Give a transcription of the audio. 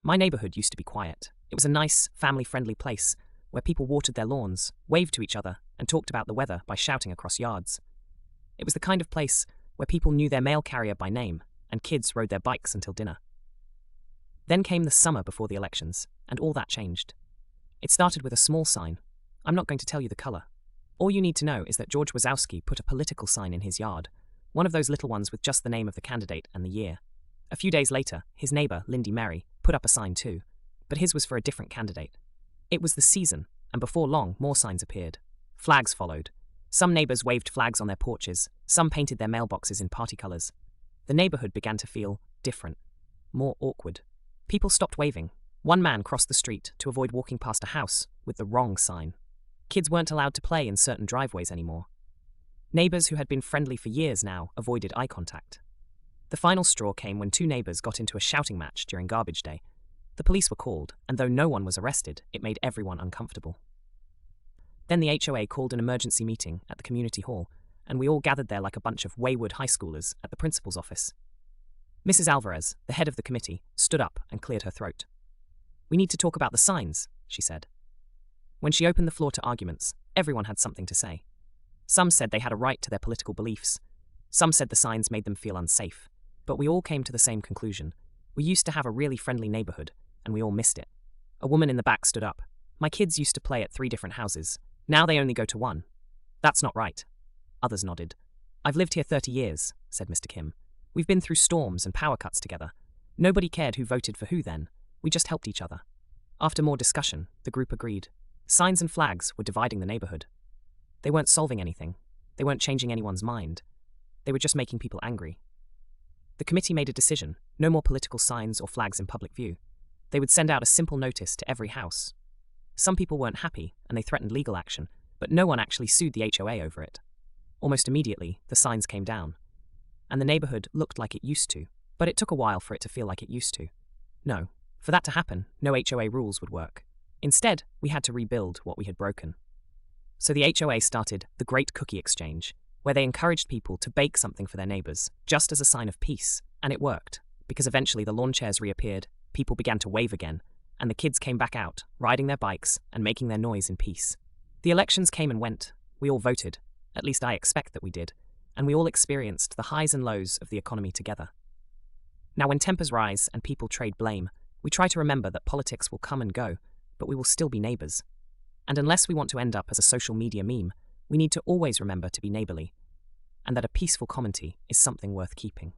My neighbourhood used to be quiet. It was a nice, family-friendly place where people watered their lawns, waved to each other, and talked about the weather by shouting across yards. It was the kind of place where people knew their mail carrier by name, and kids rode their bikes until dinner. Then came the summer before the elections, and all that changed. It started with a small sign. I'm not going to tell you the colour. All you need to know is that George Wazowski put a political sign in his yard, one of those little ones with just the name of the candidate and the year. A few days later, his neighbour, Lindy Merry, put up a sign too, but his was for a different candidate. It was the season, and before long, more signs appeared. Flags followed. Some neighbours waved flags on their porches, some painted their mailboxes in party colours. The neighbourhood began to feel different, more awkward. People stopped waving. One man crossed the street to avoid walking past a house with the wrong sign. Kids weren't allowed to play in certain driveways anymore. Neighbours who had been friendly for years now avoided eye contact. The final straw came when two neighbours got into a shouting match during garbage day. The police were called, and though no one was arrested, it made everyone uncomfortable. Then the HOA called an emergency meeting at the community hall, and we all gathered there like a bunch of wayward high schoolers at the principal's office. Mrs. Alvarez, the head of the committee, stood up and cleared her throat. "We need to talk about the signs," she said. When she opened the floor to arguments, everyone had something to say. Some said they had a right to their political beliefs. Some said the signs made them feel unsafe. But we all came to the same conclusion. We used to have a really friendly neighbourhood, and we all missed it. A woman in the back stood up. "My kids used to play at 3 different houses. Now they only go to one. That's not right." Others nodded. "I've lived here 30 years, said Mr. Kim. "We've been through storms and power cuts together. Nobody cared who voted for who then. We just helped each other." After more discussion, the group agreed. Signs and flags were dividing the neighbourhood. They weren't solving anything. They weren't changing anyone's mind. They were just making people angry. The committee made a decision: no more political signs or flags in public view. They would send out a simple notice to every house. Some people weren't happy, and they threatened legal action, but no one actually sued the HOA over it. Almost immediately, the signs came down, and the neighbourhood looked like it used to, but it took a while for it to feel like it used to. No, for that to happen, no HOA rules would work. Instead, we had to rebuild what we had broken. So the HOA started the Great Cookie Exchange, where they encouraged people to bake something for their neighbours, just as a sign of peace. And it worked, because eventually the lawn chairs reappeared, people began to wave again, and the kids came back out, riding their bikes and making their noise in peace. The elections came and went. We all voted, at least I expect that we did, and we all experienced the highs and lows of the economy together. Now when tempers rise and people trade blame, we try to remember that politics will come and go, but we will still be neighbours. And unless we want to end up as a social media meme, we need to always remember to be neighbourly, and that a peaceful community is something worth keeping.